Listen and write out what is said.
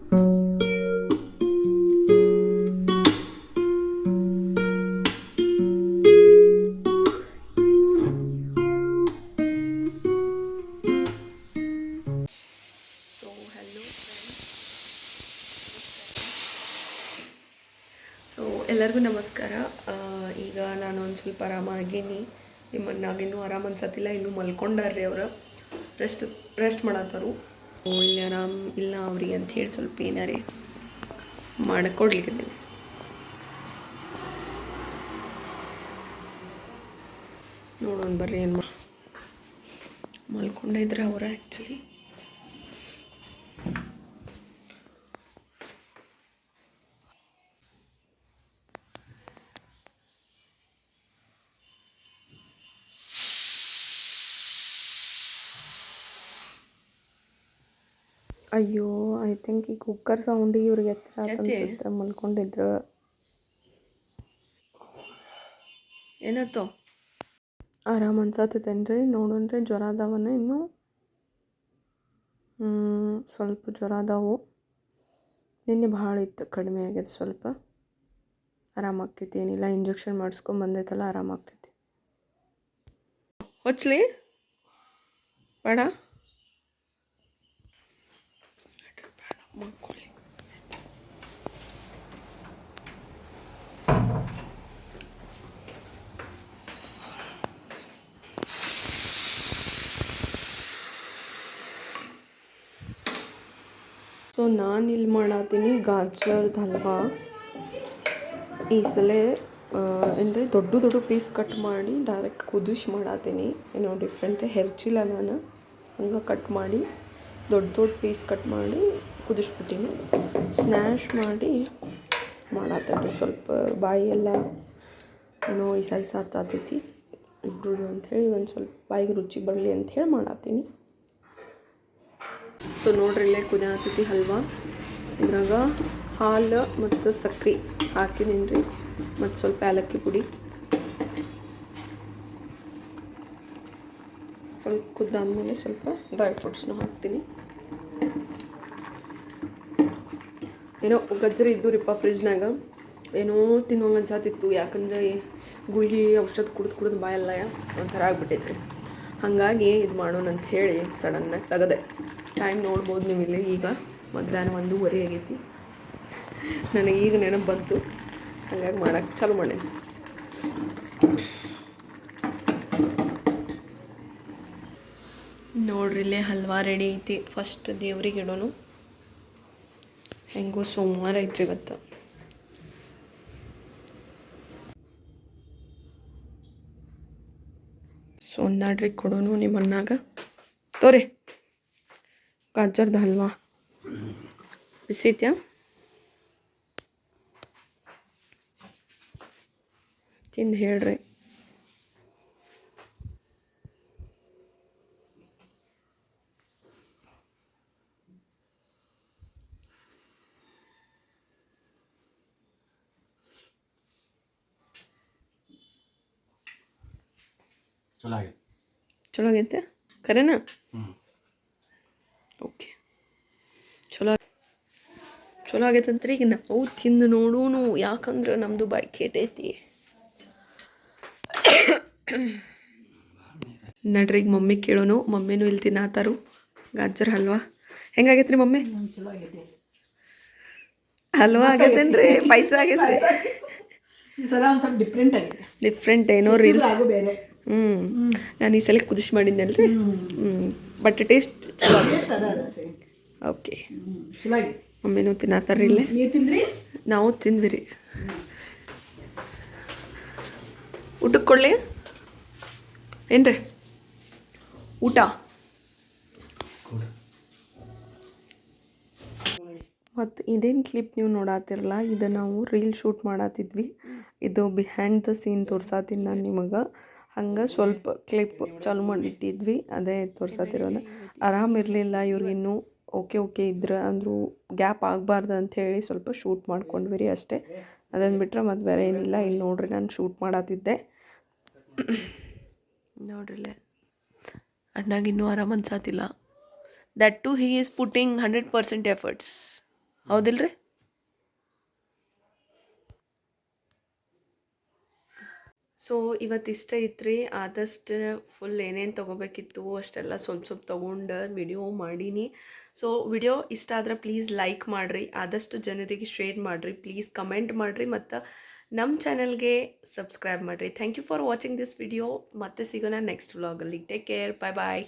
ಎಲ್ಲರಿಗೂ ನಮಸ್ಕಾರ. ಈಗ ನಾನು ಒಂದು ಸ್ವಲ್ಪ ಆರಾಮಾಗೀನಿ. ನಿಮ್ಮನ್ನಾಗಿನ್ನೂ ಆರಾಮ ಅನ್ಸತ್ತಿಲ್ಲ, ಇನ್ನೂ ಮಲ್ಕೊಂಡಾರ್ರಿ ಅವರು, ರೆಸ್ಟ್ ಮಾಡತ್ತಾರು. ಇಲ್ಲಿ ಆರಾಮ್ ಇಲ್ಲ ಅವ್ರಿಗೆ ಅಂತ ಹೇಳಿ ಸ್ವಲ್ಪ ಏನಾರೇ ಮಾಡಿಕೊಡ್ಲಿಕ್ಕೆ ನೋಡೋಣ ಬರ್ರಿ. ಏನು ಮಲ್ಕೊಂಡಿದ್ರೆ ಅವರ ಆ್ಯಕ್ಚುಲಿ ಅಯ್ಯೋ ಐ ಥಿಂಕ್ ಈ ಕುಕ್ಕರ್ ಸೌಂಡಿಗೆ ಇವ್ರಿಗೆ ಎಚ್ಚರ ಅನ್ಸುತ್ತೆ, ಮಲ್ಕೊಂಡಿದ್ರು. ಏನಾಯ್ತು? ಆರಾಮ್ ಅನ್ಸತ್ತೇನ್ರಿ? ನೋಡೋಣ್ರಿ. ಜ್ವರ ಅದಾವನ ಇನ್ನೂ? ಸ್ವಲ್ಪ ಜ್ವರ ಅದಾವು. ನಿನ್ನೆ ಭಾಳ ಇತ್ತು, ಕಡಿಮೆ ಆಗ್ಯದ ಸ್ವಲ್ಪ. ಆರಾಮಾಗ್ತೈತಿ, ಏನಿಲ್ಲ. ಇಂಜೆಕ್ಷನ್ ಮಾಡಿಸ್ಕೊಂಬಂದೈತಲ್ಲ, ಆರಾಮಾಗ್ತೈತಿ. ಹೊಚ್ಲಿ ಬೇಡ ಮಾಡ್ಕೊಳ್ಳಿ. ಸೊ ನಾನು ಇಲ್ಲಿ ಮಾಡತ್ತೀನಿ ಗಾಜರ್ದ ಹಲ್ವಾ. ಈ ಸಲ ಏನ್ರಿ ದೊಡ್ಡ ಪೀಸ್ ಕಟ್ ಮಾಡಿ ಡೈರೆಕ್ಟ್ ಕುದಿಸಿ ಮಾಡತ್ತೀನಿ. ಏನೋ ಡಿಫ್ರೆಂಟ್ ಹೆರ್ಚಿಲ್ಲ ನಾನು, ಹಂಗೆ ಕಟ್ ಮಾಡಿ ದೊಡ್ಡ ಪೀಸ್ ಕಟ್ ಮಾಡಿ ಕುದಿಸ್ಬಿಟ್ಟಿನಿ. ಸ್ನ್ಯಾಶ್ ಮಾಡಿ ಮಾಡತ್ತೇನೆ. ಸ್ವಲ್ಪ ಬಾಯಿ ಎಲ್ಲ ಏನೋ ಈ ಸೈಜ್ ಆತೈತಿ ಇಬ್ಬರು ಅಂಥೇಳಿ, ಒಂದು ಸ್ವಲ್ಪ ಬಾಯಿಗೆ ರುಚಿ ಬರಲಿ ಅಂಥೇಳಿ ಮಾಡತ್ತೀನಿ. ಸೊ ನೋಡ್ರಿ, ಇಲ್ಲೇ ಕುದಿಯತೈತಿ ಹಲ್ವಾ. ಇದ್ರಾಗ ಹಾಲು ಮತ್ತು ಸಕ್ಕರೆ ಹಾಕಿದೀನಿ ರೀ, ಮತ್ತು ಸ್ವಲ್ಪ ಏಲಕ್ಕಿ ಪುಡಿ. ಸ್ವಲ್ಪ ಕುದ್ದಾದ್ಮೇಲೆ ಸ್ವಲ್ಪ ಡ್ರೈ ಫ್ರೂಟ್ಸ್ನ ಹಾಕ್ತೀನಿ. ಏನೋ ಗಜ್ಜರಿ ಇದ್ದು ರೀಪ್ಪ ಫ್ರಿಜ್ನಾಗ, ಏನೋ ತಿನ್ನೋಂಗೆ ಅನ್ಸಾತಿತ್ತು. ಯಾಕಂದರೆ ಗುಳಿಗೆ ಔಷಧ ಕುಡಿದು ಬಾಯೆಲ್ಲ ಒಂಥರ ಆಗ್ಬಿಟ್ಟೈತ್ರಿ. ಹಾಗಾಗಿ ಇದು ಮಾಡೋಣ ಅಂತ ಹೇಳಿ ಸಡನ್ನಾಗಿ ತೆಗೆದೆ. ಟೈಮ್ ನೋಡ್ಬೋದು ನೀವು ಇಲ್ಲಿ. ಈಗ ಮಧ್ಯಾಹ್ನ 1:15 ಆಗೈತಿ. ನನಗೆ ಈಗ ನೆನಪು ಬಂತು, ಹಾಗಾಗಿ ಮಾಡೋಕ್ಕೆ ಚಾಲು ಮಾಡೇನಿ. ನೋಡ್ರಿ, ಇಲ್ಲೇ ಹಲ್ವಾ ರೆಡಿ ಐತಿ. ಫಸ್ಟ್ ದೇವ್ರಿಗೆ ಇಡೋನು. ಹೆಂಗೋ ಸೋಮವಾರ ಐತ್ರಿ ಇವತ್ತು. ಸೊ ಒಂದಾಡ್ರಿಗೆ ಕೊಡೋನು ನಿಮ್ಮ ಅನ್ನಾಗ. ತೋರಿ ಗಾಜರ್ದ ಹಲ್ವಾ ಬಿಸಿ ಐತ್ಯಾ? ತಿಂದು ಹೇಳ್ರಿ. ಚಲೋ ಆಗೈತೆ ಖರೇನಾ? ಓಕೆ, ಚಲೋ ಆಗೈತಂತ್ರಿ. ಈಗ ನಾವು ತಿಂದು ನೋಡೋನು, ಯಾಕಂದ್ರೆ ನಮ್ಮದು ಬಾಯಿ ಕೆಟ್ಟೈತಿ. ನಡ್ರಿ, ಈಗ ಮಮ್ಮಿ ಕೇಳೋನು. ಮಮ್ಮಿನೂ ಇಲ್ಲಿ ತಿನ್ನತ್ತಾರು ಗಾಜರ್ ಹಲ್ವಾ. ಹೆಂಗಾಗೈತೆ ರೀ ಮಮ್ಮಿ? ಹಲ್ವಾ ಆಗೈತೇನ್ರಿ? ಪೈಸಾ ಆಗೈತ್ರಿ? ಡಿಫ್ರೆಂಟ್ ಏನೋ ರೀಲ್ಸ್. ನಾನು ಈ ಸಲ ಕುದಿಸಿ ಮಾಡಿದ್ದೆನಲ್ರಿ. ಬಟ್ ಟೇಸ್ಟ್ ಚಲೋ. ಓಕೆ, ಮಮ್ಮಿನೂ ತಿನ್ನತ್ತಾರ್ರಿ ಇಲ್ಲೇ. ನಾವು ತಿಂದ್ವಿ ರೀ. ಊಟಕ್ಕೆ ಕೊಡಲಿ ಏನ್ರಿ? ಊಟ ಮತ್ತು ಇದೇನು ಕ್ಲಿಪ್ ನೀವು ನೋಡತ್ತಿರಲ್ಲ, ಇದು ನಾವು ರೀಲ್ ಶೂಟ್ ಮಾಡತ್ತಿದ್ವಿ. ಇದು ಬಿಹೈಂಡ್ ದ ಸೀನ್ ತೋರ್ಸಾತೀನಿ ನಾನು ನಿಮಗೆ. ಹಂಗೆ ಸ್ವಲ್ಪ ಕ್ಲಿಪ್ ಚಾಲು ಮಾಡಿಟ್ಟಿದ್ವಿ, ಅದೇ ತೋರ್ಸಾತಿರೋದು. ಆರಾಮಿರಲಿಲ್ಲ ಇವ್ರಿಗಿನ್ನೂ. ಓಕೆ ಇದ್ರೆ ಅಂದರೂ ಗ್ಯಾಪ್ ಆಗಬಾರ್ದು ಅಂಥೇಳಿ ಸ್ವಲ್ಪ ಶೂಟ್ ಮಾಡ್ಕೊಂಡ್ವಿ ರೀ ಅಷ್ಟೇ. ಅದನ್ನು ಬಿಟ್ಟರೆ ಮತ್ತು ಬೇರೆ ಏನಿಲ್ಲ. ಇಲ್ಲಿ ನೋಡ್ರಿ, ನಾನು ಶೂಟ್ ಮಾಡತ್ತಿದ್ದೆ. ನೋಡ್ರಿಲ್ಲೇ ಅಣ್ಣಾಗ ಇನ್ನೂ ಆರಾಮ ಅನ್ಸಾತಿಲ್ಲ. That to he is putting 100% efforts. ಹೌದಿಲ್ರಿ? ಸೊ ಇವತ್ತಿಷ್ಟ ಐತ್ರಿ. ಆದಷ್ಟು ಫುಲ್ ಏನೇನು ತೊಗೋಬೇಕಿತ್ತು ಅಷ್ಟೆಲ್ಲ ಸ್ವಲ್ಪ ಸ್ವಲ್ಪ ತೊಗೊಂಡು ವಿಡಿಯೋ ಮಾಡೀನಿ. ಸೊ ವಿಡಿಯೋ ಇಷ್ಟ ಆದ್ರೆ ಪ್ಲೀಸ್ ಲೈಕ್ ಮಾಡಿರಿ, ಆದಷ್ಟು ಜನರಿಗೆ ಶೇರ್ ಮಾಡಿರಿ, ಪ್ಲೀಸ್ ಕಮೆಂಟ್ ಮಾಡಿರಿ ಮತ್ತು ನಮ್ಮ ಚಾನಲ್ಗೆ ಸಬ್ಸ್ಕ್ರೈಬ್ ಮಾಡಿರಿ. Thank you for watching this video. ಮತ್ತೆ ಸಿಗೋಣ ನೆಕ್ಸ್ಟ್ ವ್ಲಾಗಲ್ಲಿ. ಟೇಕ್ ಕೇರ್, ಬಾಯ್ ಬಾಯ್.